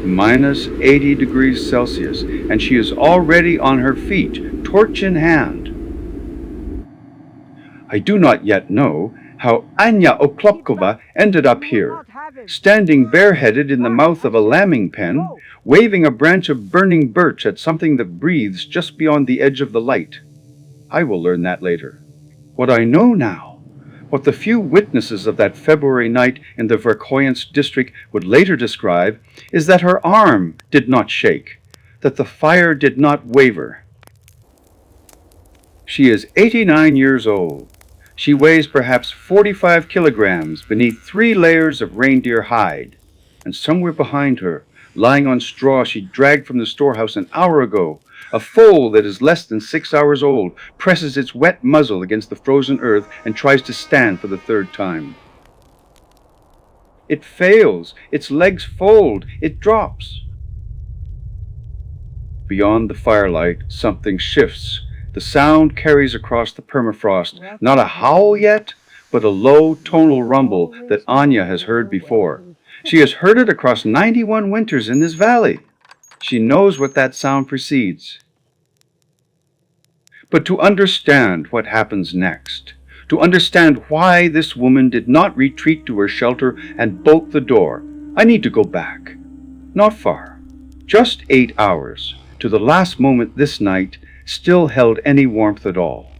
minus 80 degrees Celsius, and she is already on her feet, torch in hand. I do not yet know how Anya Oklopkova ended up here, standing bareheaded in the mouth of a lambing pen, waving a branch of burning birch at something that breathes just beyond the edge of the light. I will learn that later. What I know now, what the few witnesses of that February night in the Verkhoyansk district would later describe, is that her arm did not shake, that the fire did not waver. She is 89 years old. She weighs perhaps 45 kilograms beneath 3 layers of reindeer hide, and somewhere behind her, lying on straw she dragged from the storehouse an hour ago, a foal that is less than 6 hours old presses its wet muzzle against the frozen earth and tries to stand for the 3rd time. It fails, its legs fold, it drops. Beyond the firelight, something shifts. The sound carries across the permafrost, not a howl yet, but a low tonal rumble that Anya has heard before. She has heard it across 91 winters in this valley. She knows what that sound precedes. But to understand what happens next, to understand why this woman did not retreat to her shelter and bolt the door, I need to go back. Not far, just 8 hours, to the last moment this night still held any warmth at all.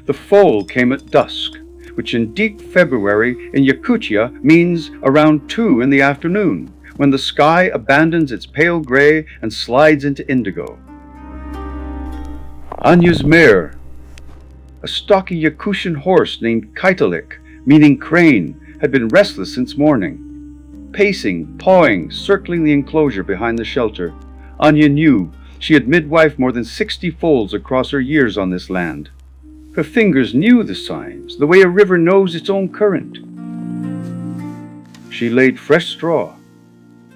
The foal came at dusk, which in deep February in Yakutia means around 2 in the afternoon, when the sky abandons its pale gray and slides into indigo. Anya's mare, a stocky Yakutian horse named Kaitalik, meaning crane, had been restless since morning. Pacing, pawing, circling the enclosure behind the shelter, Anya knew she had midwifed more than 60 foals across her years on this land. Her fingers knew the signs, the way a river knows its own current. She laid fresh straw,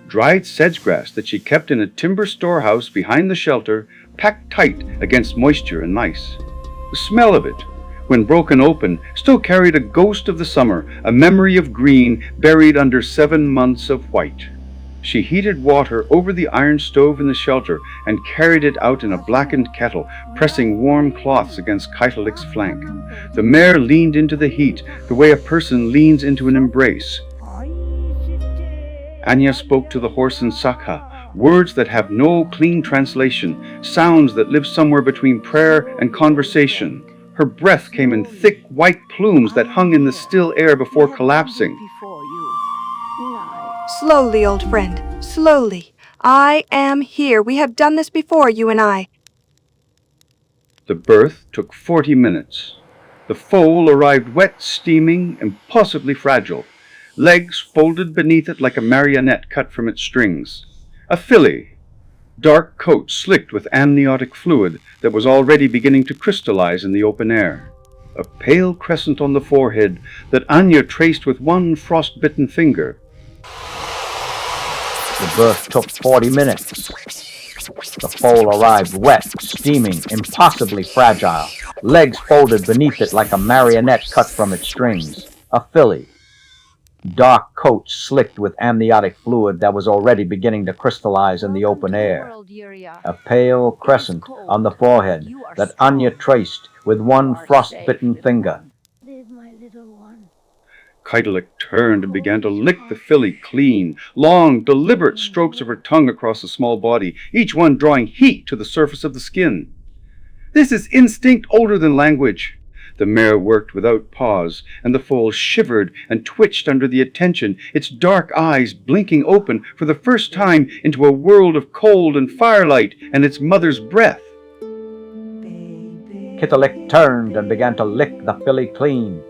dried sedge-grass that she kept in a timber storehouse behind the shelter, packed tight against moisture and mice. The smell of it, when broken open, still carried a ghost of the summer, a memory of green buried under 7 months of white. She heated water over the iron stove in the shelter and carried it out in a blackened kettle, pressing warm cloths against Kaitalik's flank. The mare leaned into the heat, the way a person leans into an embrace. Anya spoke to the horse in Sakha, words that have no clean translation, sounds that live somewhere between prayer and conversation. Her breath came in thick white plumes that hung in the still air before collapsing. Slowly, old friend, slowly. I am here. We have done this before, you and I. The birth took 40 minutes. The foal arrived wet, steaming, impossibly fragile, legs folded beneath it like a marionette cut from its strings. A filly, dark coat slicked with amniotic fluid that was already beginning to crystallize in the open air. A pale crescent on the forehead that Anya traced with one frost-bitten finger. The birth took 40 minutes. The foal arrived wet, steaming, impossibly fragile, legs folded beneath it like a marionette cut from its strings. A filly, dark coat slicked with amniotic fluid that was already beginning to crystallize in the open air. A pale crescent on the forehead that Anya traced with one frost-bitten finger. Kaitalik turned and began to lick the filly clean, long, deliberate strokes of her tongue across the small body, each one drawing heat to the surface of the skin. This is instinct older than language. The mare worked without pause, and the foal shivered and twitched under the attention, its dark eyes blinking open for the first time into a world of cold and firelight and its mother's breath. Kaitalik turned and began to lick the filly clean.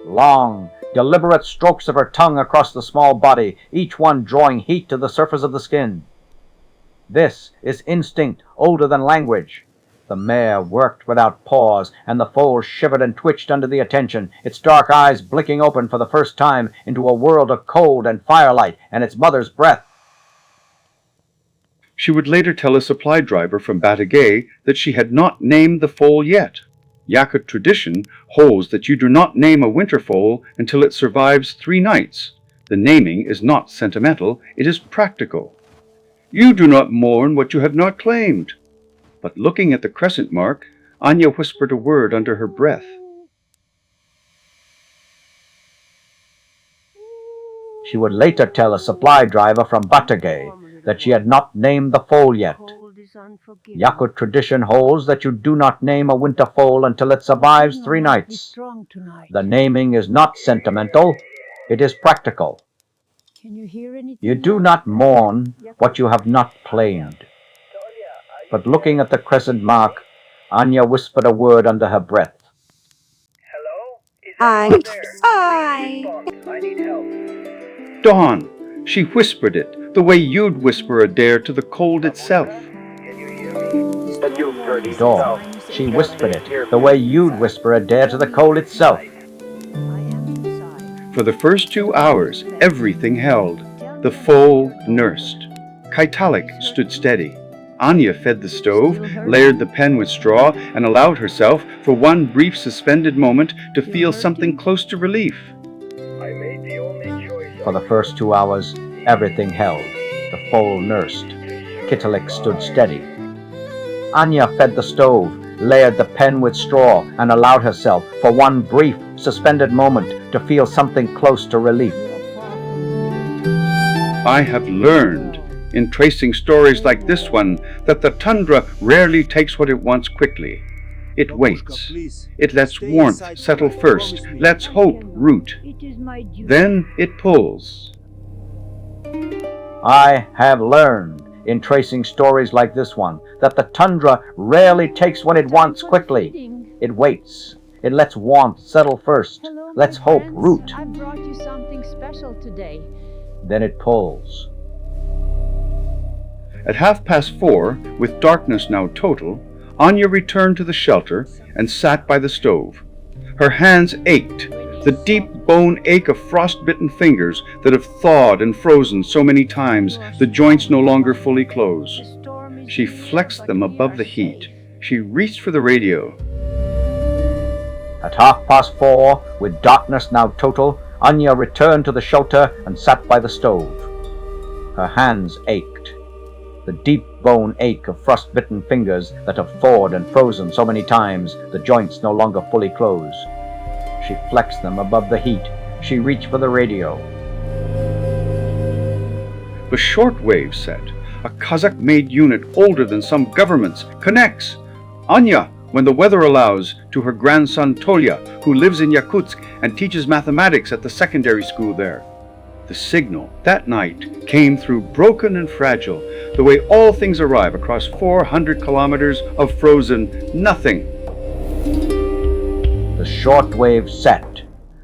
Long, deliberate strokes of her tongue across the small body, each one drawing heat to the surface of the skin. This is instinct older than language. The mare worked without pause, and the foal shivered and twitched under the attention, its dark eyes blinking open for the first time into a world of cold and firelight and its mother's breath. She would later tell a supply driver from Batagay that she had not named the foal yet. Yakut tradition holds that you do not name a winter foal until it survives 3 nights, The naming is not sentimental, it is practical. You do not mourn what you have not claimed. But looking at the crescent mark, Anya whispered a word under her breath. She would later tell a supply driver from Batagay that she had not named the foal yet. Yakut tradition holds that you do not name a winter foal until it survives 3 nights. The naming is not sentimental, it is practical. You do not mourn what you have not claimed. But looking at the crescent mark, Anya whispered a word under her breath. I need help. Dawn! She whispered it, the way you'd whisper a dare to the cold itself. Dawn. She whispered it, the way you'd whisper a dare to the cold itself. For the first 2 hours, everything held. The foal nursed. Kaitalik stood steady. Anya fed the stove, layered the pen with straw, and allowed herself, for one brief suspended moment, to feel something close to relief. I made the only choice. For the first 2 hours, everything held. The foal nursed. Kitalik stood steady. Anya fed the stove, layered the pen with straw, and allowed herself, for one brief, suspended moment, to feel something close to relief. I have learned, in tracing stories like this one, that the tundra rarely takes what it wants quickly. It waits. It lets warmth settle first, lets hope root. Then it pulls. I have learned, in tracing stories like this one, that the tundra rarely takes what it wants quickly. It waits. It lets warmth settle first, lets hope root. I brought you something special today. Then it pulls. At 4:30, with darkness now total, Anya returned to the shelter and sat by the stove. Her hands ached, the deep bone ache of frost-bitten fingers that have thawed and frozen so many times the joints no longer fully close. She flexed them above the heat. She reached for the radio. At 4:30, with darkness now total, Anya returned to the shelter and sat by the stove. Her hands ached, the deep bone ache of frost-bitten fingers that have thawed and frozen so many times the joints no longer fully close. She flexed them above the heat. She reached for the radio. The shortwave set, a Kazakh-made unit older than some governments, connects. Anya, when the weather allows, to her grandson Tolya, who lives in Yakutsk and teaches mathematics at the secondary school there. The signal that night came through broken and fragile, the way all things arrive across 400 kilometers of frozen nothing. The shortwave set,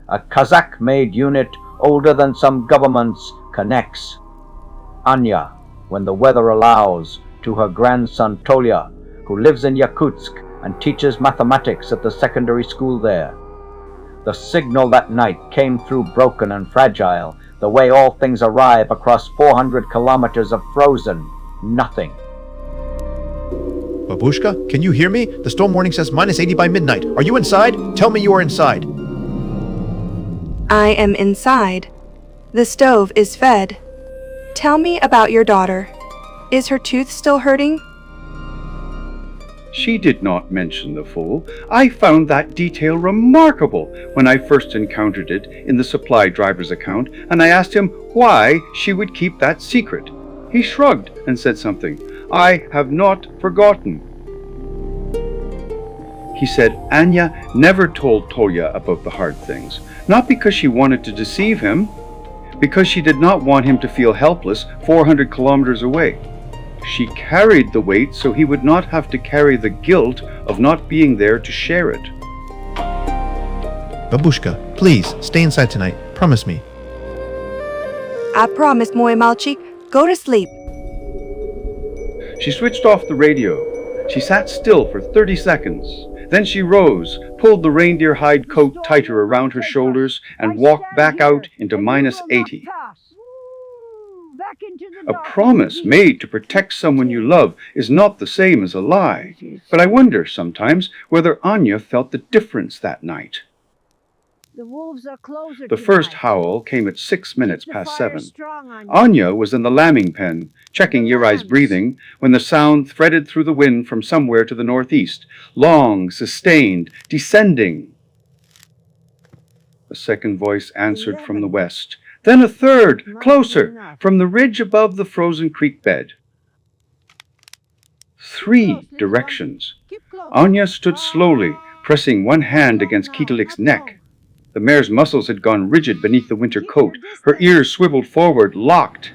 a Kazakh-made unit older than some governments, connects. Anya, when the weather allows, to her grandson Tolya, who lives in Yakutsk and teaches mathematics at the secondary school there. The signal that night came through broken and fragile, the way all things arrive across 400 kilometers of frozen nothing. Babushka, can you hear me? The storm warning says -80 by midnight. Are you inside? Tell me you are inside. I am inside. The stove is fed. Tell me about your daughter. Is her tooth still hurting? She did not mention the foal. I found that detail remarkable when I first encountered it in the supply driver's account, and I asked him why she would keep that secret. He shrugged and said something. I have not forgotten. He said Anya never told Tolya about the hard things, not because she wanted to deceive him, because she did not want him to feel helpless 400 kilometers away. She carried the weight so he would not have to carry the guilt of not being there to share it. Babushka, please, stay inside tonight. Promise me. I promise, moje malchi. Go to sleep. She switched off the radio. She sat still for 30 seconds. Then she rose, pulled the reindeer hide coat tighter around her shoulders, and walked back out into -80. A promise made to protect someone you love is not the same as a lie, but I wonder sometimes whether Anya felt the difference that night. The wolves are closer The first tonight. howl came at 6 minutes Keep the past fire 7. strong on you. Anya was in the lambing pen, checking The Yuri's lambs. breathing, when the sound threaded through the wind from somewhere to the northeast, long, sustained, descending. A second voice answered from the 11. west, then a third, Might be closer, enough. from the ridge above the frozen creek bed. 3 Close, little one. directions. Keep close. Anya stood slowly, pressing one hand Not against long Kitalik's now, not neck. long. The mare's muscles had gone rigid beneath the winter Keep coat. your Her distance. ears swiveled forward, locked.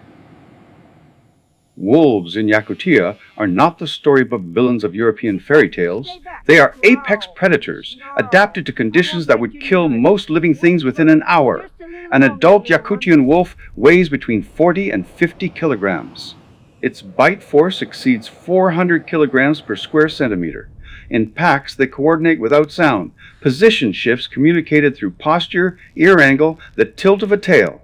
Wolves in Yakutia are not the storybook villains of European fairy tales. They are apex predators, adapted to conditions that would kill most living things within an hour. Just a little An longer, adult little one. Yakutian wolf weighs between 40 and 50 kilograms. Its bite force exceeds 400 kilograms per square centimeter. In packs, they coordinate without sound. Position shifts communicated through posture, ear angle, the tilt of a tail.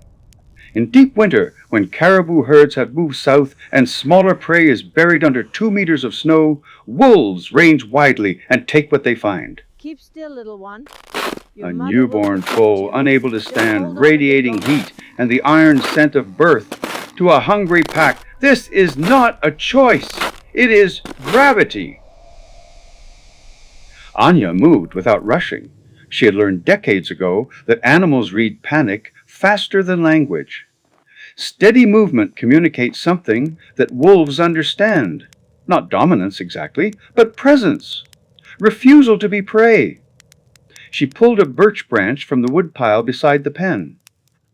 In deep winter, when caribou herds have moved south and smaller prey is buried under 2 meters of snow, wolves range widely and take what they find. Keep still, little one. A Your mother will newborn protect foal, you. unable to Just stand hold on a radiating bit longer. heat and the iron scent of birth. To a hungry pack, this is not a choice. It is gravity. Anya moved without rushing. She had learned decades ago that animals read panic faster than language. Steady movement communicates something that wolves understand. Not dominance exactly, but presence. Refusal to be prey. She pulled a birch branch from the woodpile beside the pen.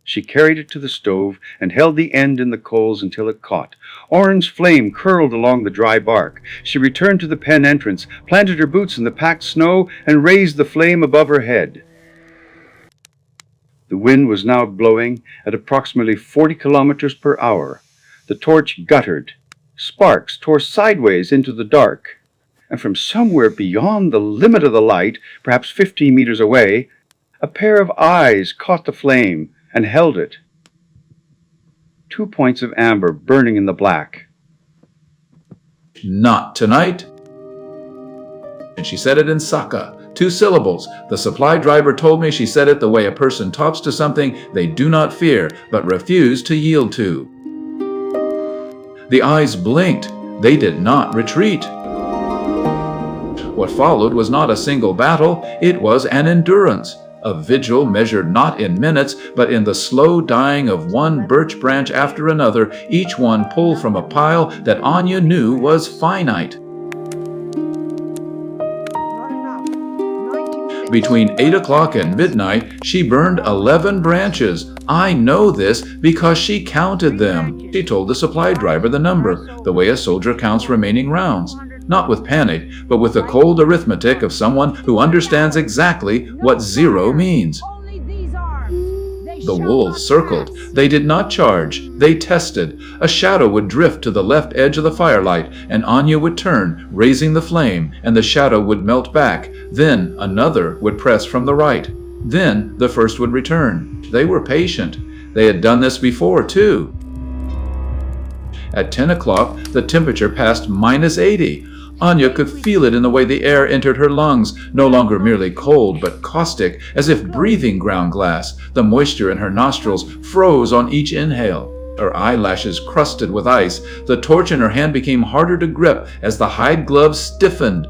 She carried it to the stove and held the end in the coals until it caught. Orange flame curled along the dry bark. She returned to the pen entrance, planted her boots in the packed snow, and raised the flame above her head. The wind was now blowing at approximately 40 kilometers per hour. The torch guttered. Sparks tore sideways into the dark. And from somewhere beyond the limit of the light, perhaps 15 meters away, a pair of eyes caught the flame and held it. 2 points of amber burning in the black. Not tonight. And she said it in Saka. 2 syllables. The supply driver told me she said it the way a person talks to something they do not fear, but refuse to yield to. The eyes blinked. They did not retreat. What followed was not a single battle, it was an endurance. A vigil measured not in minutes, but in the slow dying of one birch branch after another, each one pulled from a pile that Anya knew was finite. Not enough. 90 minutes. Between 8 o'clock and midnight, she burned 11 branches. I know this because she counted them. She told the supply driver the number, the way a soldier counts remaining rounds. Not with panic, but with the cold arithmetic of someone who understands exactly what zero means. Only these arms. They The shall wolves not circled. pass. They did not charge. They tested. A shadow would drift to the left edge of the firelight, and Anya would turn, raising the flame, and the shadow would melt back. Then another would press from the right. Then the first would return. They were patient. They had done this before, too. At 10 o'clock, the temperature passed -80. Anya could feel it in the way the air entered her lungs, no longer merely cold, but caustic, as if breathing ground glass. The moisture in her nostrils froze on each inhale. Her eyelashes crusted with ice. The torch in her hand became harder to grip as the hide gloves stiffened.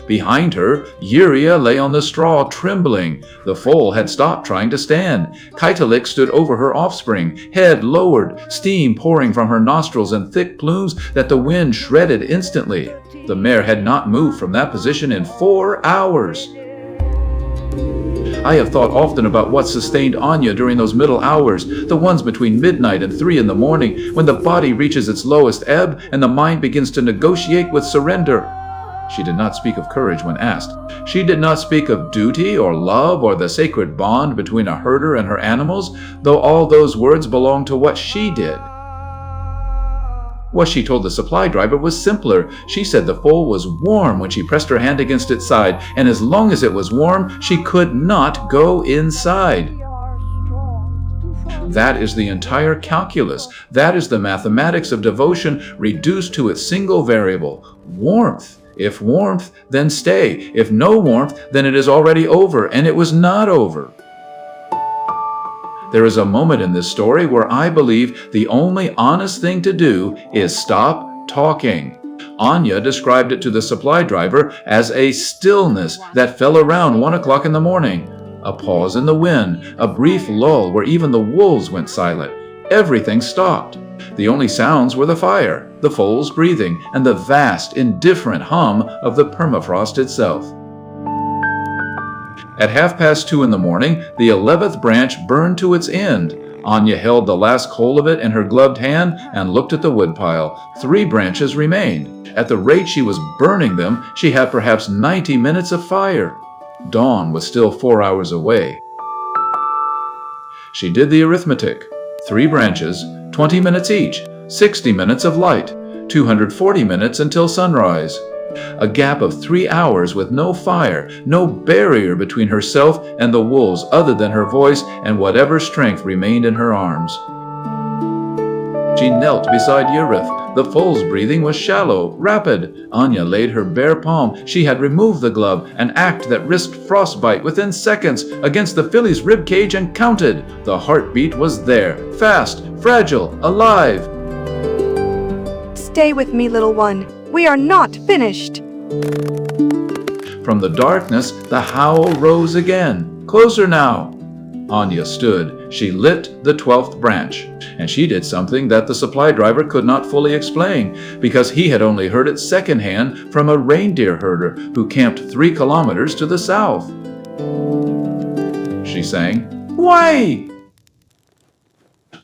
Behind her, Yuria lay on the straw, trembling. The foal had stopped trying to stand. Kaitalik stood over her offspring, head lowered, steam pouring from her nostrils in thick plumes that the wind shredded instantly. The mare had not moved from that position in 4 hours. I have thought often about what sustained Anya during those middle hours, the ones between midnight and 3 in the morning, when the body reaches its lowest ebb and the mind begins to negotiate with surrender. She did not speak of courage when asked. She did not speak of duty or love or the sacred bond between a herder and her animals, though all those words belonged to what she did. What she told the supply driver was simpler. She said the foal was warm when she pressed her hand against its side, and as long as it was warm, she could not go inside. We are strong. That is the entire calculus. That is the mathematics of devotion reduced to its single variable, warmth. If warmth, then stay. If no warmth, then it is already over, and it was not over. There is a moment in this story where I believe the only honest thing to do is stop talking. Anya described it to the supply driver as a stillness that fell around 1 o'clock in the morning. A pause in the wind, a brief lull where even the wolves went silent. Everything stopped. The only sounds were the fire, the foal's breathing, and the vast, indifferent hum of the permafrost itself. At 2:30 in the morning, the 11th branch burned to its end. Anya held the last coal of it in her gloved hand and looked at the woodpile. 3 branches remained. At the rate she was burning them, she had perhaps 90 minutes of fire. Dawn was still 4 hours away. She did the arithmetic. 3 branches, 20 minutes each, 60 minutes of light, 240 minutes until sunrise. A gap of 3 hours with no fire, no barrier between herself and the wolves other than her voice and whatever strength remained in her arms. She knelt beside Yurith. The foal's breathing was shallow, rapid. Anya laid her bare palm. She had removed the glove, an act that risked frostbite within seconds, against the filly's rib cage and counted. The heartbeat was there, fast, fragile, alive. Stay with me, little one. We are not finished. From the darkness, the howl rose again. Closer now. Anya stood. She lit the 12th branch, and she did something that the supply driver could not fully explain, because he had only heard it secondhand from a reindeer herder who camped 3 kilometers to the south. She sang, "Why?"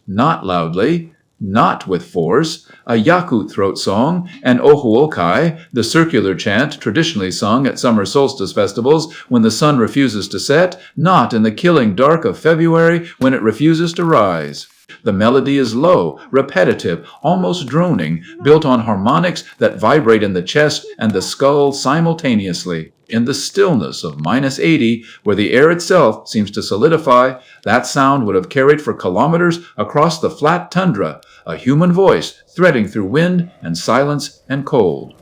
Not loudly, not with force, a Yakut throat song, an Ohuokai, the circular chant traditionally sung at summer solstice festivals when the sun refuses to set, not in the killing dark of February when it refuses to rise. The melody is low, repetitive, almost droning, built on harmonics that vibrate in the chest and the skull simultaneously. In the stillness of -80, where the air itself seems to solidify, that sound would have carried for kilometers across the flat tundra, a human voice threading through wind and silence and cold.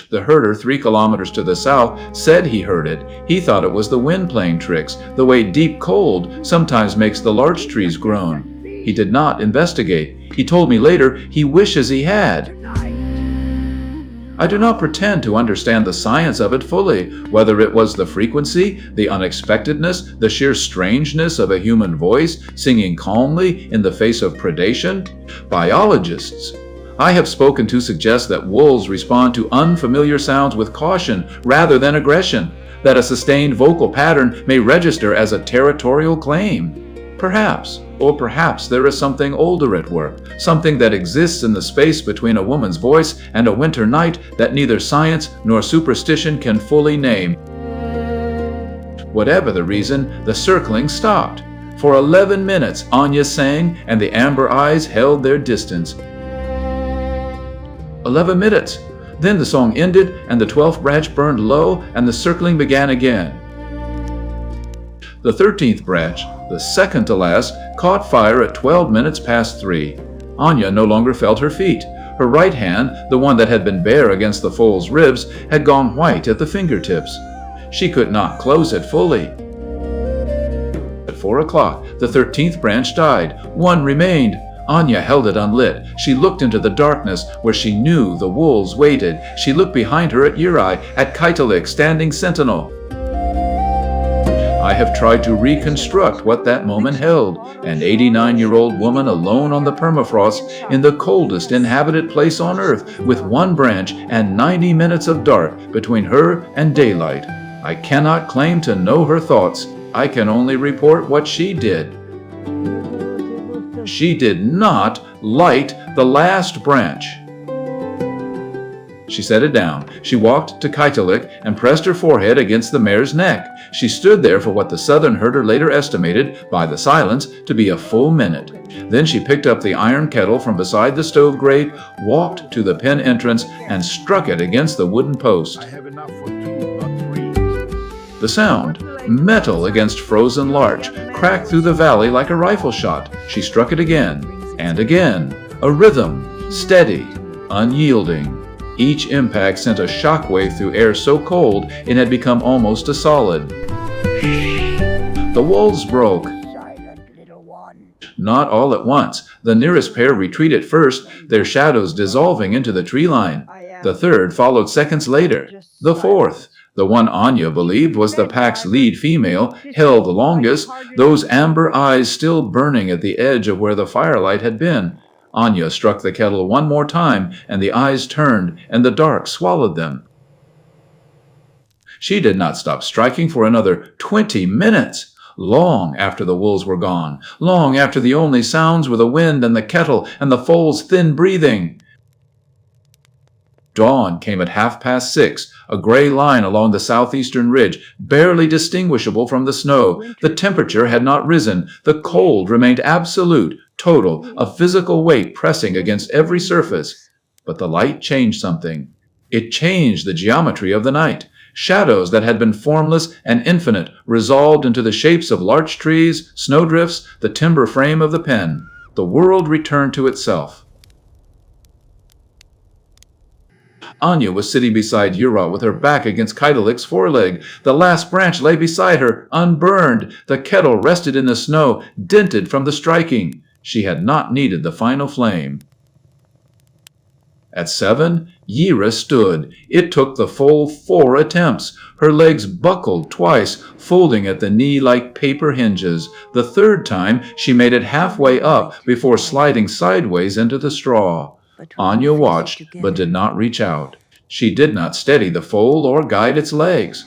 The herder 3 kilometers to the south said he heard it. He thought it was the wind playing tricks, the way deep cold sometimes makes the larch trees groan. He did not investigate. He told me later he wishes he had. I do not pretend to understand the science of it fully, whether it was the frequency, the unexpectedness, the sheer strangeness of a human voice singing calmly in the face of predation. Biologists I have spoken to suggest that wolves respond to unfamiliar sounds with caution rather than aggression, that a sustained vocal pattern may register as a territorial claim. Perhaps, or perhaps there is something older at work, something that exists in the space between a woman's voice and a winter night that neither science nor superstition can fully name. Whatever the reason, the circling stopped. For 11 minutes, Anya sang, and the amber eyes held their distance. 11 minutes. Then the song ended, and the 12th branch burned low, and the circling began again. The 13th branch, the second to last, caught fire at 12 minutes past 3. Anya no longer felt her feet. Her right hand, the one that had been bare against the foal's ribs, had gone white at the fingertips. She could not close it fully. At 4 o'clock, the 13th branch died. 1 remained. Anya held it unlit. She looked into the darkness where she knew the wolves waited. She looked behind her at Uri, at Kaitalik standing sentinel. I have tried to reconstruct what that moment held. An 89-year-old woman alone on the permafrost in the coldest inhabited place on earth, with 1 branch and 90 minutes of dark between her and daylight. I cannot claim to know her thoughts. I can only report what she did. She did not light the last branch. She set it down. She walked to Kaitalik and pressed her forehead against the mare's neck. She stood there for what the southern herder later estimated, by the silence, to be a full minute. Then she picked up the iron kettle from beside the stove grate, walked to the pen entrance, and struck it against the wooden post. I have enough for 2 or 3. The sound, metal against frozen larch, cracked through the valley like a rifle shot. She struck it again, and again. A rhythm, steady, unyielding. Each impact sent a shockwave through air so cold it had become almost a solid. The wolves broke. Not all at once. The nearest pair retreated first, their shadows dissolving into the tree line. The third followed seconds later. The fourth, the one Anya believed was the pack's lead female, held longest, those amber eyes still burning at the edge of where the firelight had been. Anya struck the kettle one more time, and the eyes turned, and the dark swallowed them. She did not stop striking for another 20 minutes. Long after the wolves were gone, long after the only sounds were the wind and the kettle and the foal's thin breathing. Dawn came at 6:30, a gray line along the southeastern ridge, barely distinguishable from the snow. The temperature had not risen. The cold remained absolute, total, a physical weight pressing against every surface. But the light changed something. It changed the geometry of the night. Shadows that had been formless and infinite resolved into the shapes of larch trees, snowdrifts, the timber frame of the pen. The world returned to itself. Anya was sitting beside Yura with her back against Kaidalik's foreleg. The last branch lay beside her, unburned. The kettle rested in the snow, dented from the striking. She had not needed the final flame. At 7, Yira stood. It took the full 4 attempts. Her legs buckled twice, folding at the knee like paper hinges. The third time, she made it halfway up before sliding sideways into the straw. Anya watched, but did not reach out. She did not steady the foal or guide its legs.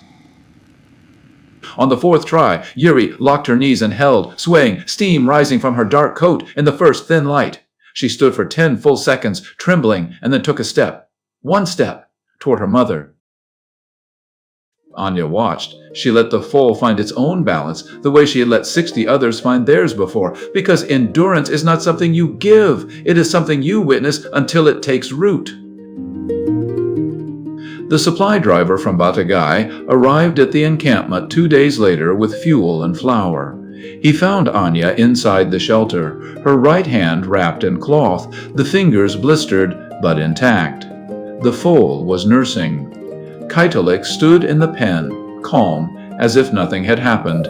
On the 4th try, Yuri locked her knees and held, swaying, steam rising from her dark coat in the first thin light. She stood for 10 full seconds, trembling, and then took a step. One step, toward her mother. Anya watched. She let the foal find its own balance, the way she had let 60 others find theirs before, because endurance is not something you give. It is something you witness until it takes root. The supply driver from Batagai arrived at the encampment 2 days later with fuel and flour. He found Anya inside the shelter, her right hand wrapped in cloth, the fingers blistered but intact. The foal was nursing. Kaitalik stood in the pen, calm, as if nothing had happened.